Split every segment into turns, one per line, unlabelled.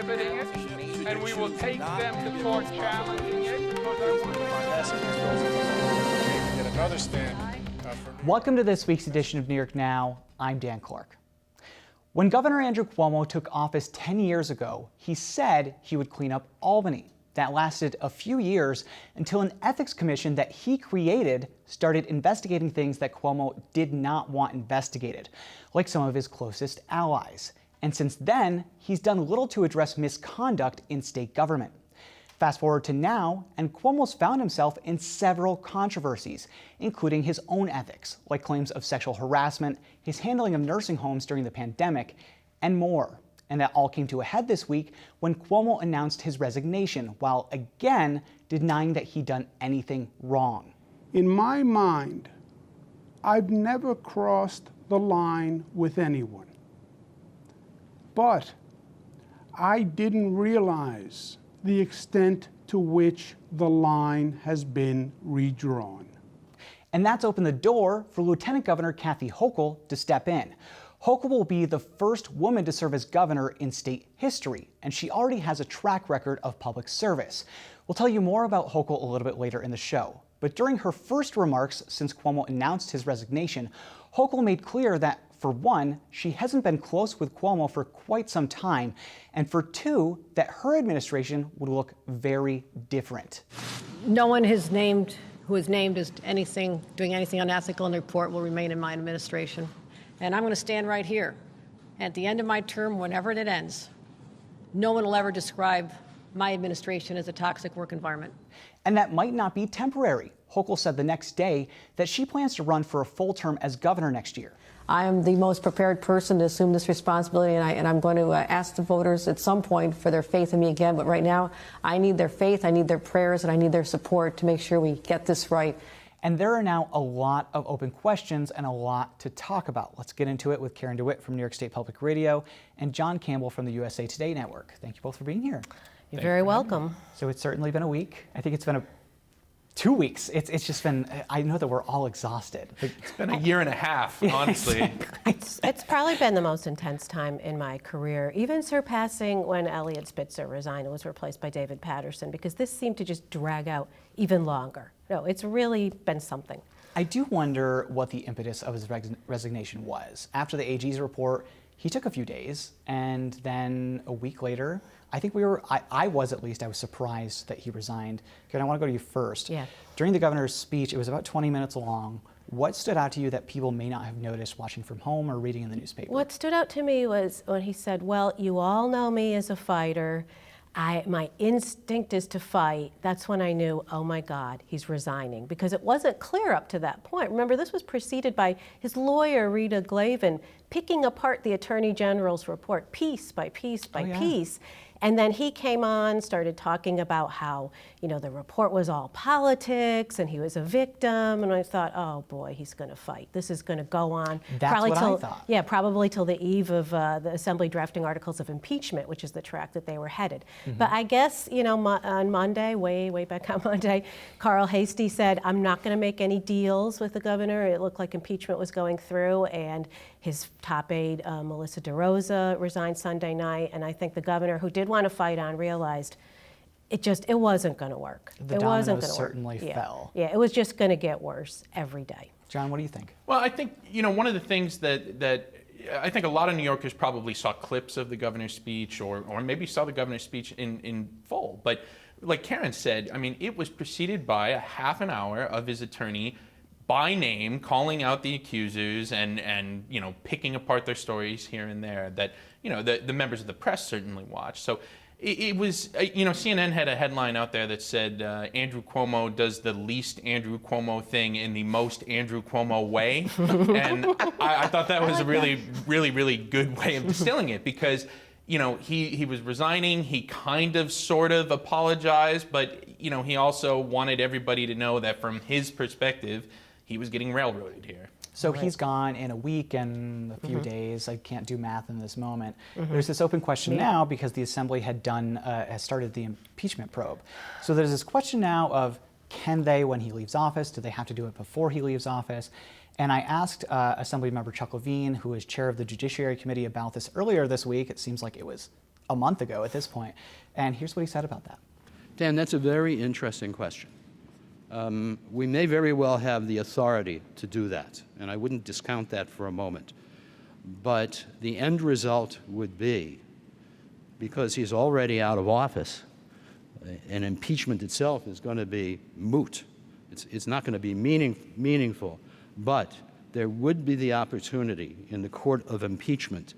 prohibiting it, and we will take them to court challenging it.
Welcome to this week's edition of New York Now. I'm Dan Clark. When Governor Andrew Cuomo took office 10 years ago, he said he would clean up Albany. That lasted a few years until an ethics commission that he created started investigating things that Cuomo did not want investigated, like some of his closest allies. And since then, he's done little to address misconduct in state government. Fast forward to now, and Cuomo's found himself in several controversies, including his own ethics, like claims of sexual harassment, his handling of nursing homes during the pandemic, and more. And that all came to a head this week when Cuomo announced his resignation, while again denying that he'd done anything wrong.
In my mind, I've never crossed the line with anyone. But I didn't realize the extent to which the line has been redrawn.
And that's opened the door for Lieutenant Governor Kathy Hochul to step in. Hochul will be the first woman to serve as governor in state history, and she already has a track record of public service. We'll tell you more about Hochul a little bit later in the show. But during her first remarks since Cuomo announced his resignation, Hochul made clear that, for one, she hasn't been close with Cuomo for quite some time, and for two, that her administration would look very different.
No one who is named as doing anything unethical in the report will remain in my administration. And I'm going to stand right here. At the end of my term, whenever it ends, no one will ever describe my administration as a toxic work environment.
And that might not be temporary. Hochul said the next day that she plans to run for a full term as governor next year.
I am the most prepared person to assume this responsibility, and I'm going to ask the voters at some point for their faith in me again. But right now, I need their faith, I need their prayers, and I need their support to make sure we get this right.
And there are now a lot of open questions and a lot to talk about. Let's get into it with Karen DeWitt from New York State Public Radio and John Campbell from the USA Today Network. Thank you both for being here.
You're very welcome.
So it's certainly been a week. I think it's been 2 weeks. It's just been, I know that we're all exhausted.
It's been a year and a half, honestly.
It's probably been the most intense time in my career, even surpassing when Eliot Spitzer resigned and was replaced by David Patterson, because this seemed to just drag out even longer. No, it's really been something.
I do wonder what the impetus of his resignation was. After the AG's report, he took a few days, and then a week later, I think I was surprised that he resigned. Karen, I want to go to you first.
Yeah.
During the governor's speech, it was about 20 minutes long. What stood out to you that people may not have noticed watching from home or reading in the newspaper?
What stood out to me was when he said, well, you all know me as a fighter. My instinct is to fight. That's when I knew, oh my God, he's resigning, because it wasn't clear up to that point. Remember, this was preceded by his lawyer, Rita Glavin, picking apart the Attorney General's report piece by piece by piece. And then he came on, started talking about how, the report was all politics and he was a victim. And I thought, oh boy, he's going to fight. This is going to go on.
That's what I thought.
Yeah, probably till the eve of the Assembly drafting articles of impeachment, which is the track that they were headed. Mm-hmm. But I guess, on Monday, way back on Monday, Carl Hastie said, I'm not going to make any deals with the governor. It looked like impeachment was going through, and his top aide, Melissa DeRosa, resigned Sunday night. And I think the governor, who did want to fight on, realized it wasn't going to work.
The dominoes certainly fell.
Yeah, it was just going to get worse every day.
John, what do you think?
Well, I think, one of the things that I think a lot of New Yorkers probably saw clips of the governor's speech or maybe saw the governor's speech in full. But like Karen said, it was preceded by a half an hour of his attorney by name calling out the accusers and picking apart their stories here and there that, the members of the press certainly watched. So it was, CNN had a headline out there that said, Andrew Cuomo does the least Andrew Cuomo thing in the most Andrew Cuomo way. And I thought that was a really good way of distilling it, because, he was resigning. He kind of sort of apologized, but, he also wanted everybody to know that from his perspective, he was getting railroaded here.
So he's gone in a week and a few days. I can't do math in this moment. There's this open question now because the Assembly has started the impeachment probe. So there's this question now of, can they, when he leaves office, do they have to do it before he leaves office? And I asked Assemblymember Chuck Levine, who is chair of the Judiciary Committee, about this earlier this week. It seems like it was a month ago at this point. And here's what he said about that.
Dan, that's a very interesting question. We may very well have the authority to do that, and I wouldn't discount that for a moment. But the end result would be, because he's already out of office, an impeachment itself is going to be moot. It's not going to be meaningful. But there would be the opportunity in the court of impeachment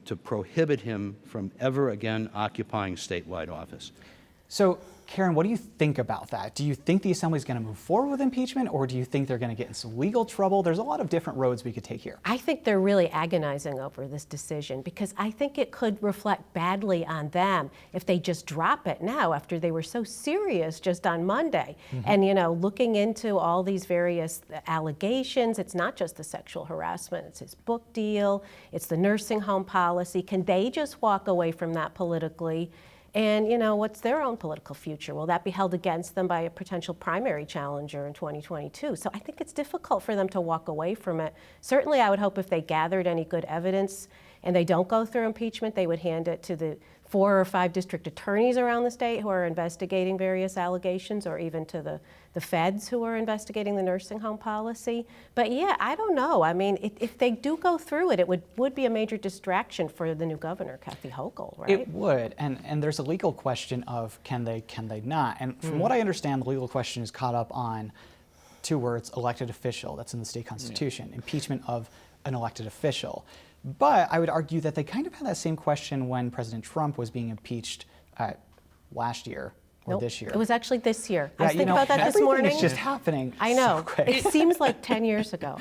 to prohibit him from ever again occupying statewide office.
So, Karen, what do you think about that? Do you think the Assembly is going to move forward with impeachment, or do you think they're going to get in some legal trouble? There's a lot of different roads we could take here.
I think they're really agonizing over this decision because I think it could reflect badly on them if they just drop it now after they were so serious just on Monday. And, you know, looking into all these various allegations, it's not just the sexual harassment, it's his book deal, it's the nursing home policy. Can they just walk away from that politically? And, you know, what's their own political future? Will that be held against them by a potential primary challenger in 2022? So I think it's difficult for them to walk away from it. Certainly, I would hope if they gathered any good evidence and they don't go through impeachment, they would hand it to the 4 or 5 district attorneys around the state who are investigating various allegations, or even to the feds who are investigating the nursing home policy. But yeah, I don't know. I mean, if they do go through it, it would be a major distraction for the new governor, Kathy Hochul, right?
It would, and there's a legal question of can they not? And from what I understand, the legal question is caught up on 2 words: elected official. That's in the state constitution. Impeachment of an elected official. But I would argue that they kind of had that same question when President Trump was being impeached last year or this year.
It was actually this year. I
Yeah,
was thinking about that this
everything
morning.
is just happening.
I know.
So quick.
It seems like 10 years ago.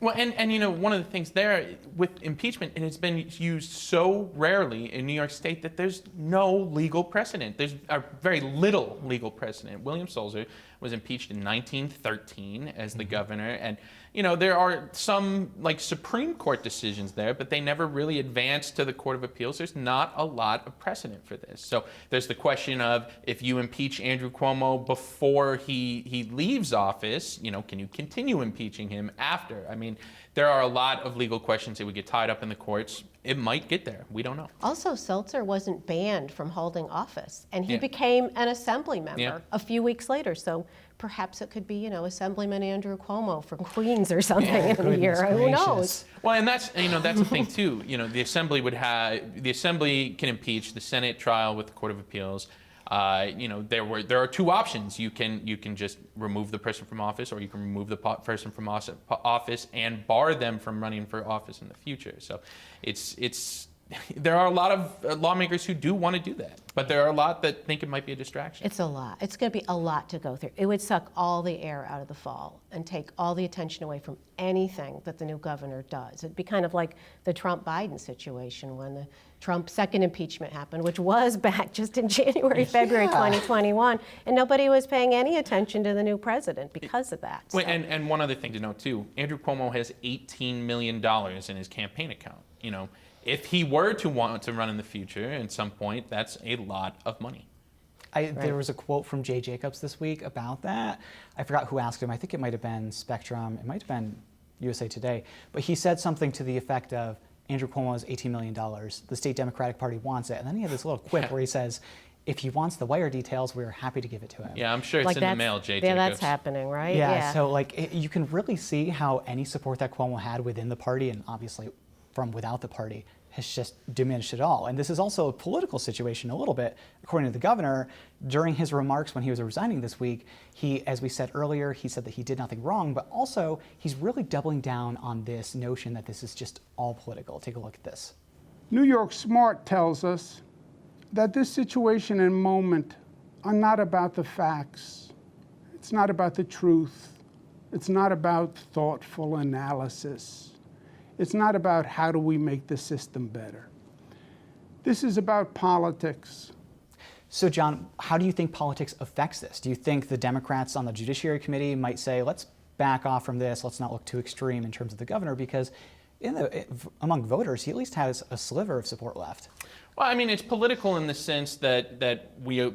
Well, and you know, one of the things there with impeachment, it has been used so rarely in New York State that there's no legal precedent. There's a very little legal precedent. William Sulzer was impeached in 1913 as the governor, and you know, there are some like Supreme Court decisions there, but they never really advanced to the Court of Appeals. There's not a lot of precedent for this. So there's the question of if you impeach Andrew Cuomo before he leaves office, you know, can you continue impeaching him after? I mean, there are a lot of legal questions that would get tied up in the courts. It might get there. We don't know.
Also, Seltzer wasn't banned from holding office, and he
Yeah.
became an assembly member
Yeah.
a few weeks later. So perhaps it could be, you know, Assemblyman Andrew Cuomo from Queens or something in a year.
Goodness
Who
gracious.
knows?
Well, and that's, you know, that's the thing too. You know, the Assembly can impeach. The Senate trial with the Court of Appeals. You know, there are 2 options. You can just remove the person from office, or you can remove the person from office and bar them from running for office in the future. So, there are a lot of lawmakers who do want to do that, but there are a lot that think it might be a distraction.
It's a lot. It's going to be a lot to go through. It would suck all the air out of the fall and take all the attention away from anything that the new governor does. It'd be kind of like the Trump-Biden situation when the Trump second impeachment happened, which was back just in January, February 2021, and nobody was paying any attention to the new president because of that.
Well, and one other thing to note too, Andrew Cuomo has $18 million in his campaign account. You know, if he were to want to run in the future at some point, that's a lot of money.
There was a quote from Jay Jacobs this week about that. I forgot who asked him. I think it might have been Spectrum. It might have been USA Today. But he said something to the effect of, Andrew Cuomo has $18 million. The state Democratic Party wants it. And then he had this little quip where he says, if he wants the wire details, we're happy to give it to him.
Yeah, I'm sure it's
Like
in the
that's-
mail, Jay
Yeah,
Jacobs.
that's happening, right?
Yeah, so like you can really see how any support that Cuomo had within the party, and obviously from without the party, has just diminished at all. And this is also a political situation a little bit. According to the governor, during his remarks when he was resigning this week, he, as we said earlier, he said that he did nothing wrong, but also he's really doubling down on this notion that this is just all political. Take a look at this.
New York Smart tells us that this situation and moment are not about the facts. It's not about the truth. It's not about thoughtful analysis. It's not about how do we make the system better. This is about politics.
So, John, how do you think politics affects this? Do you think the Democrats on the Judiciary Committee might say, let's back off from this, let's not look too extreme in terms of the governor, because among voters, he at least has a sliver of support left?
Well, I mean, it's political in the sense that we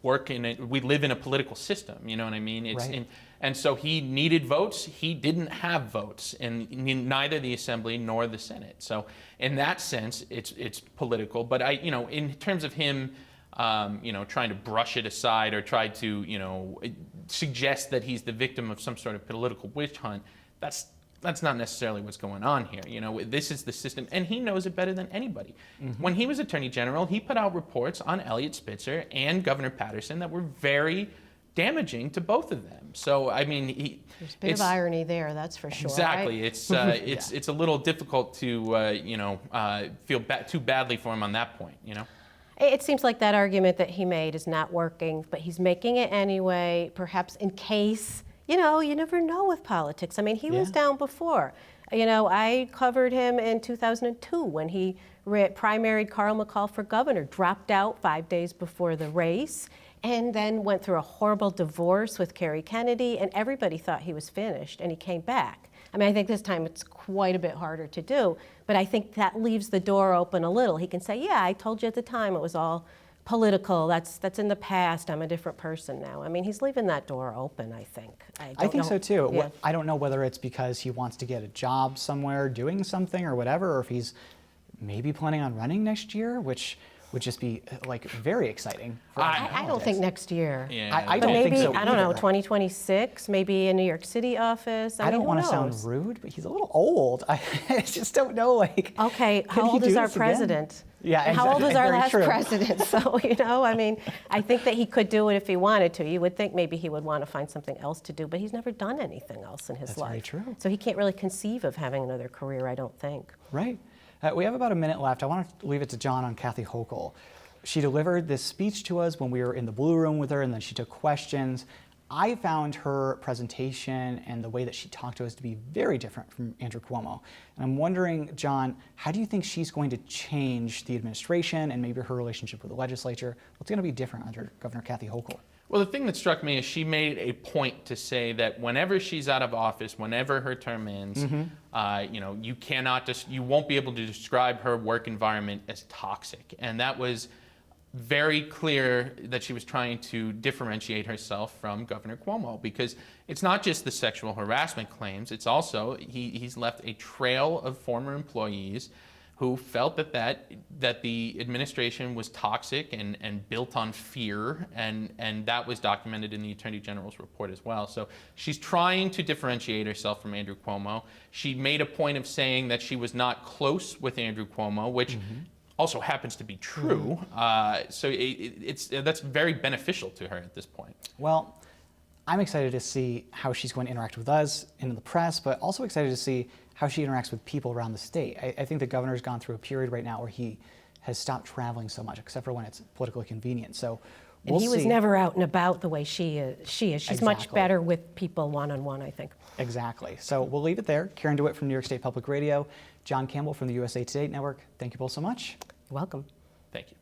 we live in a political system. You know what I mean?
Right.
And so he needed votes. He didn't have votes in neither the Assembly nor the Senate. So in that sense, it's political. But in terms of him, trying to brush it aside or try to, suggest that he's the victim of some sort of political witch hunt, that's not necessarily what's going on here. This is the system, and he knows it better than anybody. Mm-hmm. When he was Attorney General, he put out reports on Eliot Spitzer and Governor Patterson that were very damaging to both of them. So, I mean,
there's a bit of irony there, that's for sure.
Exactly.
Right?
It's a little difficult to feel too badly for him on that point.
It seems like that argument that he made is not working, but he's making it anyway, perhaps in case. You never know with politics. I mean, he was down before. I covered him in 2002 when he primaried Carl McCall for governor, dropped out 5 days before the race, and then went through a horrible divorce with Kerry Kennedy, and everybody thought he was finished, and he came back. I mean, I think this time it's quite a bit harder to do, but I think that leaves the door open a little. He can say, yeah, I told you at the time it was all political, that's in the past, I'm a different person now. I mean, he's leaving that door open, I think.
I think so too.
Yeah.
I don't know whether it's because he wants to get a job somewhere doing something or whatever, or if he's maybe planning on running next year, which would just be very exciting.
I don't think next year.
Yeah.
I
But
don't
maybe,
think so
I don't know,
either.
2026, maybe a New York City office.
I don't want to sound rude, but he's a little old. I just don't know,
Okay,
could
how
he
old
do
is our
this again?
president?
Yeah,
And how old was
exactly.
our
Very
last
true.
president? So, I mean, I think that he could do it if he wanted to. You would think maybe he would want to find something else to do, but he's never done anything else in his
That's
life.
very true.
So he can't really conceive of having another career, I don't think.
Right. We have about a minute left. I want to leave it to John on Kathy Hochul. She delivered this speech to us when we were in the Blue Room with her, and then she took questions. I found her presentation and the way that she talked to us to be very different from Andrew Cuomo. And I'm wondering, John, how do you think she's going to change the administration and maybe her relationship with the legislature? What's going to be different under Governor Kathy Hochul?
Well, the thing that struck me is she made a point to say that whenever she's out of office, whenever her term ends, you won't be able to describe her work environment as toxic. And that was very clear that she was trying to differentiate herself from Governor Cuomo, because it's not just the sexual harassment claims, it's also he's left a trail of former employees who felt that the administration was toxic and built on fear, and that was documented in the Attorney General's report as well. So she's trying to differentiate herself from Andrew Cuomo. She made a point of saying that she was not close with Andrew Cuomo, which also happens to be true. So that's very beneficial to her at this point.
Well, I'm excited to see how she's going to interact with us in the press, but also excited to see how she interacts with people around the state. I think the governor's gone through a period right now where he has stopped traveling so much, except for when it's politically convenient. So we'll
And he was
see.
never out and about the way she is. She's much
Exactly.
better with people one-on-one, I think.
Exactly. So we'll leave it there. Karen DeWitt from New York State Public Radio, John Campbell from the USA Today Network. Thank you both so much.
You're welcome.
Thank you.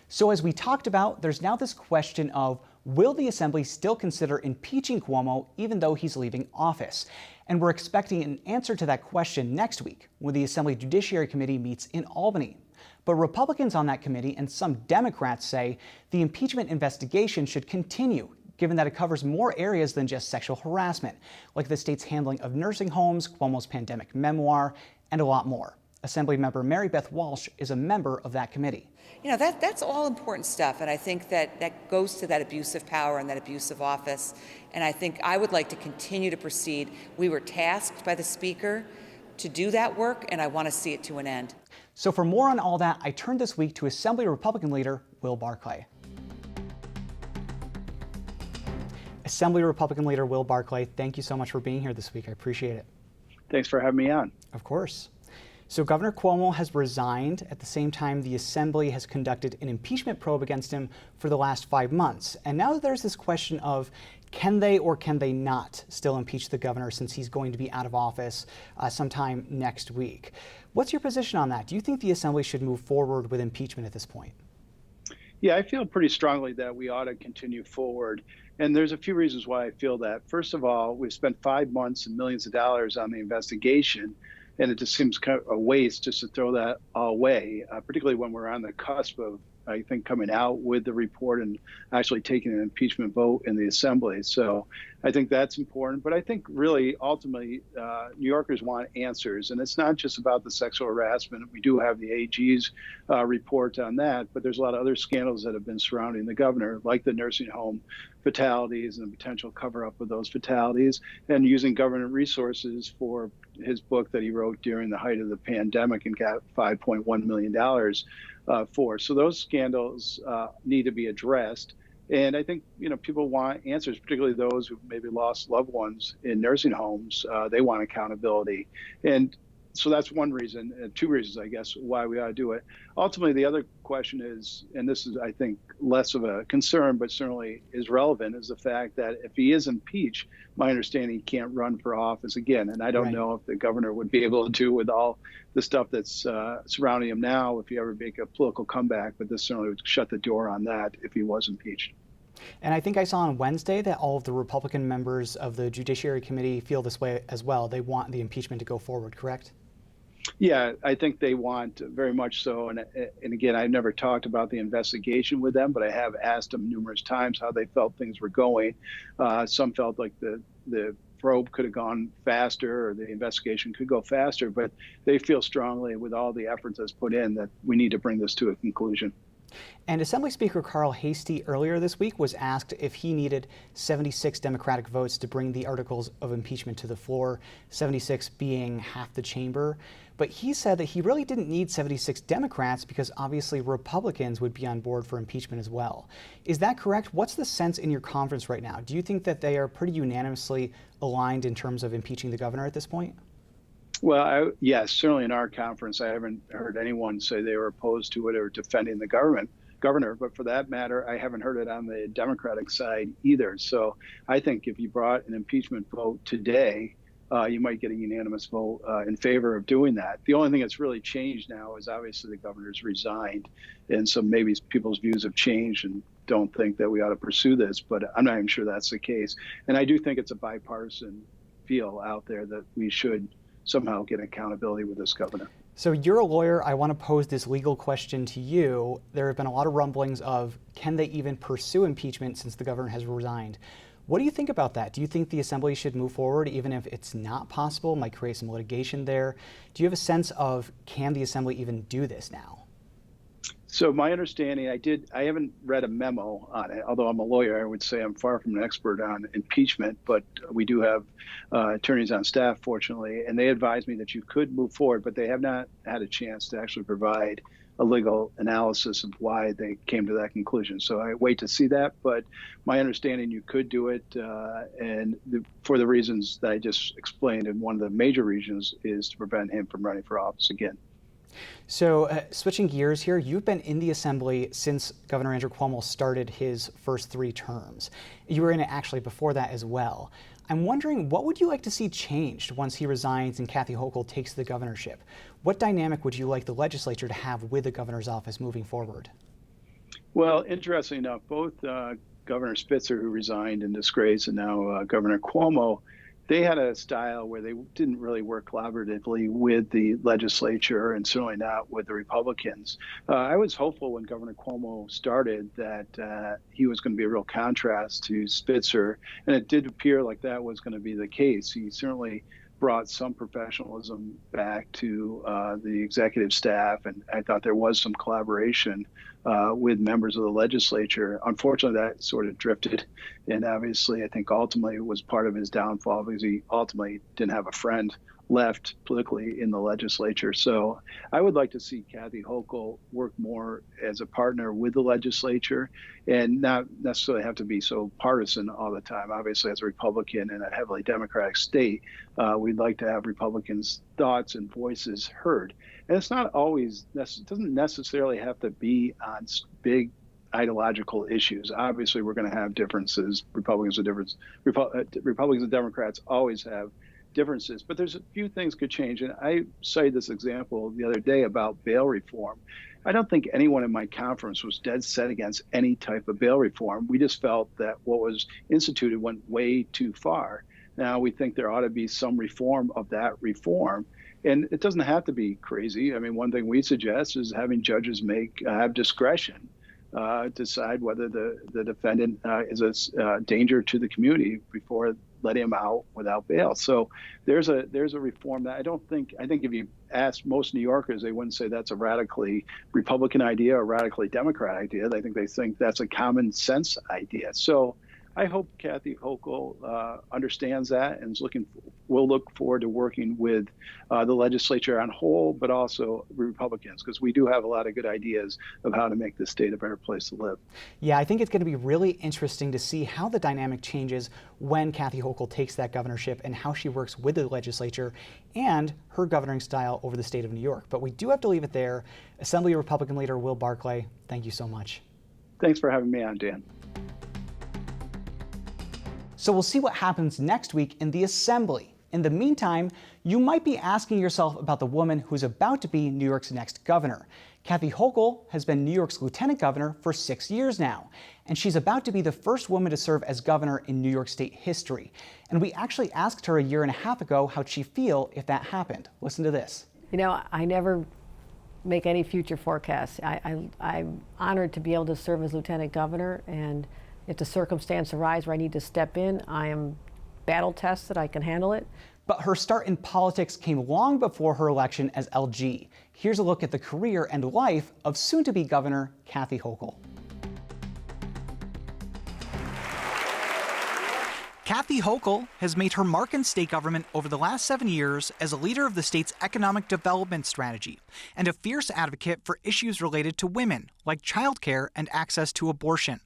So as we talked about, there's now this question of, will the Assembly still consider impeaching Cuomo even though he's leaving office? And we're expecting an answer to that question next week when the Assembly Judiciary Committee meets in Albany. But Republicans on that committee and some Democrats say the impeachment investigation should continue, given that it covers more areas than just sexual harassment, like the state's handling of nursing homes, Cuomo's pandemic memoir, and a lot more. Assemblymember Mary Beth Walsh is a member of that committee.
You know, that's all important stuff, and I think that goes to that abuse of power and that abuse of office, and I think I would like to continue to proceed. We were tasked by the Speaker to do that work, and I want to see it to an end.
So for more on all that, I turned this week to Assembly Republican leader Will Barclay. Assembly Republican leader Will Barclay, thank you so much for being here this week. I appreciate it.
Thanks for having me on.
Of course. So Governor Cuomo has resigned. At the same time, the Assembly has conducted an impeachment probe against him for the last 5 months. And now there's this question of, can they or can they not still impeach the governor since he's going to be out of office sometime next week? What's your position on that? Do you think the Assembly should move forward with impeachment at this point?
Yeah, I feel pretty strongly that we ought to continue forward. And there's a few reasons why I feel that. First of all, we've spent 5 months and millions of dollars on the investigation. And it just seems kind of a waste just to throw that all away, particularly when we're on the cusp of, I think, coming out with the report and actually taking an impeachment vote in the assembly. So I think that's important. But I think really, ultimately, New Yorkers want answers. And it's not just about the sexual harassment. We do have the AG's report on that, but there's a lot of other scandals that have been surrounding the governor, like the nursing home fatalities and the potential cover-up of those fatalities, and using government resources for his book that he wrote during the height of the pandemic and got $5.1 million for. So those scandals need to be addressed. And I think, people want answers, particularly those who maybe lost loved ones in nursing homes. They want accountability. And so that's one reason, two reasons, I guess, why we ought to do it. Ultimately, the other question is, and this is, I think, less of a concern, but certainly is relevant, is the fact that if he is impeached, my understanding, he can't run for office again. And I don't know if the governor would be able to do with all the stuff that's surrounding him now if he ever make a political comeback, but this certainly would shut the door on that if he was impeached.
And I think I saw on Wednesday that all of the Republican members of the Judiciary Committee feel this way as well. They want the impeachment to go forward, correct?
Yeah, I think they want very much so. And again, I've never talked about the investigation with them, but I have asked them numerous times how they felt things were going. Some felt like the probe could have gone faster or the investigation could go faster, but they feel strongly with all the efforts that's put in that we need to bring this to a conclusion.
And Assembly Speaker Carl Heastie earlier this week was asked if he needed 76 Democratic votes to bring the articles of impeachment to the floor, 76 being half the chamber. But he said that he really didn't need 76 Democrats because obviously Republicans would be on board for impeachment as well. Is that correct? What's the sense in your conference right now? Do you think that they are pretty unanimously aligned in terms of impeaching the governor at this point?
Well, yes, certainly in our conference, I haven't heard anyone say they were opposed to it or defending the governor. But for that matter, I haven't heard it on the Democratic side either. So I think if you brought an impeachment vote today, you might get a unanimous vote in favor of doing that. The only thing that's really changed now is obviously the governor's resigned. And so maybe people's views have changed and don't think that we ought to pursue this. But I'm not even sure that's the case. And I do think it's a bipartisan feel out there that we should somehow get accountability with this governor.
So you're a lawyer. I want to pose this legal question to you. There have been a lot of rumblings of can they even pursue impeachment since the governor has resigned? What do you think about that? Do you think the assembly should move forward even if it's not possible, might create some litigation there? Do you have a sense of can the assembly even do this now?
So my understanding, I haven't read a memo on it, although I'm a lawyer. I would say I'm far from an expert on impeachment, but we do have attorneys on staff, fortunately, and they advised me that you could move forward, but they have not had a chance to actually provide a legal analysis of why they came to that conclusion. So I wait to see that, but my understanding, you could do it, for the reasons that I just explained, and one of the major reasons is to prevent him from running for office again.
So switching gears here, you've been in the assembly since Governor Andrew Cuomo started his first 3 terms. You were in it actually before that as well. I'm wondering, what would you like to see changed once he resigns and Kathy Hochul takes the governorship? What dynamic would you like the legislature to have with the governor's office moving forward?
Well, interestingly enough, both Governor Spitzer, who resigned in disgrace, and now Governor Cuomo, they had a style where they didn't really work collaboratively with the legislature and certainly not with the Republicans. I was hopeful when Governor Cuomo started that he was going to be a real contrast to Spitzer, and it did appear like that was going to be the case. He certainly brought some professionalism back to the executive staff, and I thought there was some collaboration with members of the legislature. Unfortunately, that sort of drifted, and obviously I think ultimately it was part of his downfall because he ultimately didn't have a friend left politically in the legislature. So I would like to see Kathy Hochul work more as a partner with the legislature and not necessarily have to be so partisan all the time. Obviously, as a Republican in a heavily Democratic state, we'd like to have Republicans' thoughts and voices heard. And it's not always, it doesn't necessarily have to be on big ideological issues. Obviously, we're going to have differences. Republicans and Democrats always have differences, but there's a few things could change. And I cited this example the other day about bail reform. I don't think anyone in my conference was dead set against any type of bail reform. We just felt that what was instituted went way too far. Now we think there ought to be some reform of that reform. And it doesn't have to be crazy. I mean, one thing we suggest is having judges have discretion, decide whether the defendant is a danger to the community before letting him out without bail. So there's a reform that I think if you ask most New Yorkers, they wouldn't say that's a radically Republican idea or radically Democrat idea. They think that's a common sense idea. So I hope Kathy Hochul understands that and will look forward to working with the legislature on whole, but also Republicans, because we do have a lot of good ideas of how to make this state a better place to live.
Yeah, I think it's going to be really interesting to see how the dynamic changes when Kathy Hochul takes that governorship and how she works with the legislature and her governing style over the state of New York. But we do have to leave it there. Assembly Republican Leader Will Barclay, thank you so much.
Thanks for having me on, Dan.
So we'll see what happens next week in the Assembly. In the meantime, you might be asking yourself about the woman who's about to be New York's next governor. Kathy Hochul has been New York's lieutenant governor for 6 years now, and she's about to be the first woman to serve as governor in New York State history. And we actually asked her a year and a half ago how'd she feel if that happened. Listen to this.
You know, I never make any future forecasts. I'm honored to be able to serve as lieutenant governor, and if the circumstance arises where I need to step in, I am battle tested, I can handle it.
But her start in politics came long before her election as LG. Here's a look at the career and life of soon-to-be Governor Kathy Hochul. Kathy Hochul has made her mark in state government over the last 7 years as a leader of the state's economic development strategy and a fierce advocate for issues related to women, like childcare and access to abortion.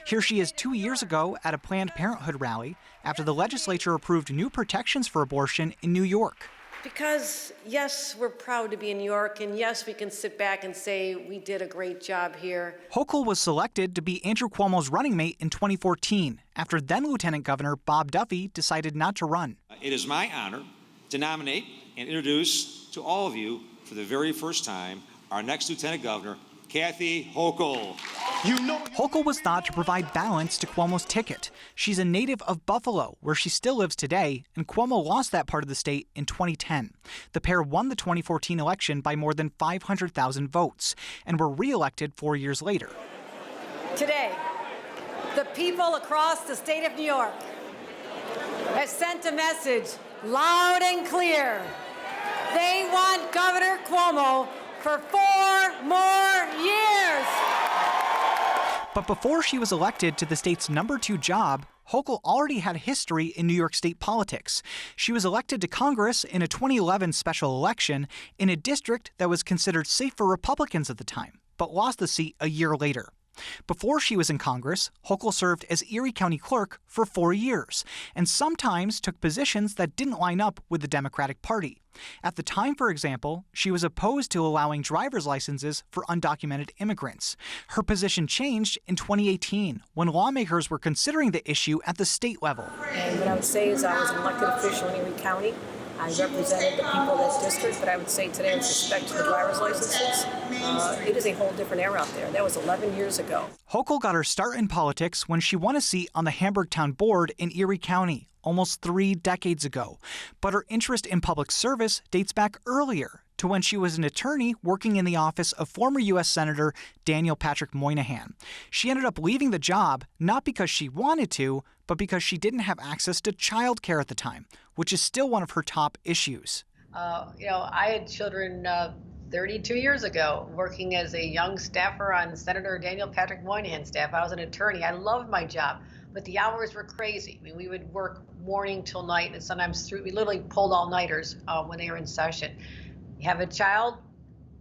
Here she is 2 years ago at a Planned Parenthood rally after the legislature approved new protections for abortion in New York.
Because, yes, we're proud to be in New York, and yes, we can sit back and say we did a great job here.
Hochul was selected to be Andrew Cuomo's running mate in 2014 after then-Lieutenant Governor Bob Duffy decided not to run.
It is my honor to nominate and introduce to all of you for the very first time our next Lieutenant Governor, Kathy Hochul.
Hochul was thought to provide balance to Cuomo's ticket. She's a native of Buffalo, where she still lives today, and Cuomo lost that part of the state in 2010. The pair won the 2014 election by more than 500,000 votes and were re-elected 4 years later.
Today, the people across the state of New York have sent a message loud and clear. They want Governor Cuomo for 4 more years.
But before she was elected to the state's #2 job, Hochul already had history in New York State politics. She was elected to Congress in a 2011 special election in a district that was considered safe for Republicans at the time, but lost the seat a year later. Before she was in Congress, Hochul served as Erie County Clerk for 4 years, and sometimes took positions that didn't line up with the Democratic Party. At the time, for example, she was opposed to allowing driver's licenses for undocumented immigrants. Her position changed in 2018, when lawmakers were considering the issue at the state level.
And what I would say is I was an elected official in Erie County. I represented the people of that district, but I would say today with respect to the driver's licenses, it is a whole different era out there. That was 11 years ago.
Hochul got her start in politics when she won a seat on the Hamburg Town Board in Erie County almost 3 decades ago. But her interest in public service dates back earlier, to when she was an attorney working in the office of former U.S. Senator Daniel Patrick Moynihan. She ended up leaving the job not because she wanted to, but because she didn't have access to child care at the time, which is still one of her top issues.
I had children 32 years ago working as a young staffer on Senator Daniel Patrick Moynihan's staff. I was an attorney. I loved my job, but the hours were crazy. I mean, we would work morning till night, and sometimes we literally pulled all-nighters when they were in session. You have a child,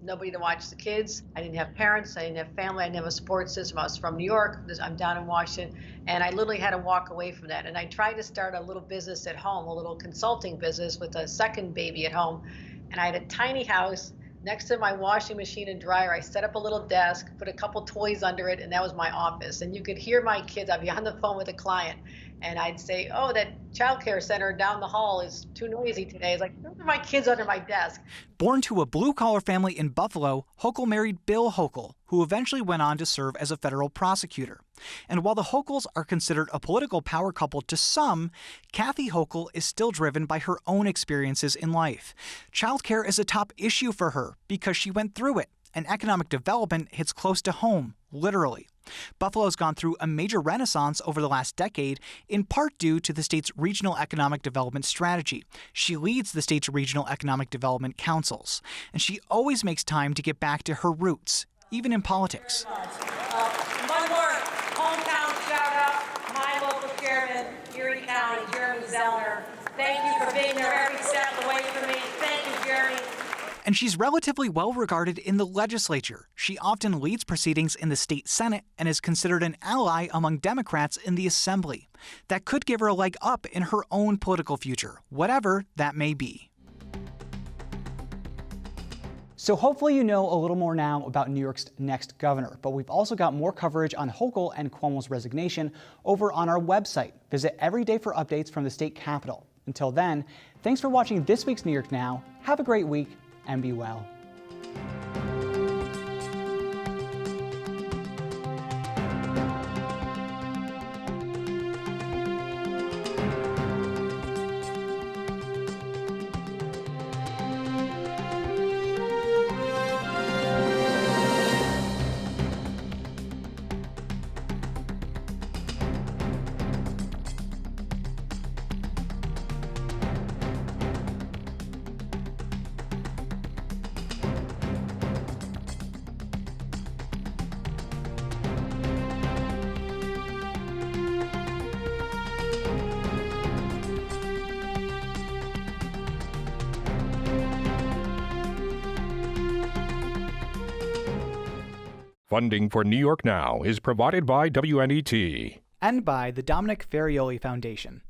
nobody to watch the kids. I didn't have parents, I didn't have family, I didn't have a support system. I was from New York, I'm down in Washington, and I literally had to walk away from that. And I tried to start a little business at home, a little consulting business with a second baby at home. And I had a tiny house next to my washing machine and dryer. I set up a little desk, put a couple toys under it, and that was my office. And you could hear my kids. I'd be on the phone with a client, and I'd say, oh, that child care center down the hall is too noisy today. It's like, those are my kids under my desk.
Born to a blue-collar family in Buffalo, Hochul married Bill Hochul, who eventually went on to serve as a federal prosecutor. And while the Hokels are considered a political power couple to some, Kathy Hochul is still driven by her own experiences in life. Childcare is a top issue for her because she went through it, and economic development hits close to home, literally. Buffalo's gone through a major renaissance over the last decade, in part due to the state's regional economic development strategy. She leads the state's regional economic development councils, and she always makes time to get back to her roots, even in politics.
One more hometown shout out, my local chairman, Erie County, Jeremy Zellner. Thank you for being there every step of the way for me. Thank you, Jeremy.
And she's relatively well regarded in the legislature. She often leads proceedings in the state Senate and is considered an ally among Democrats in the Assembly. That could give her a leg up in her own political future, whatever that may be. So hopefully you know a little more now about New York's next governor, but we've also got more coverage on Hochul and Cuomo's resignation over on our website. Visit every day for updates from the state capitol. Until then, thanks for watching this week's New York Now. Have a great week and be well.
Funding for New York Now is provided by WNET.
And by the Dominic Ferrioli Foundation.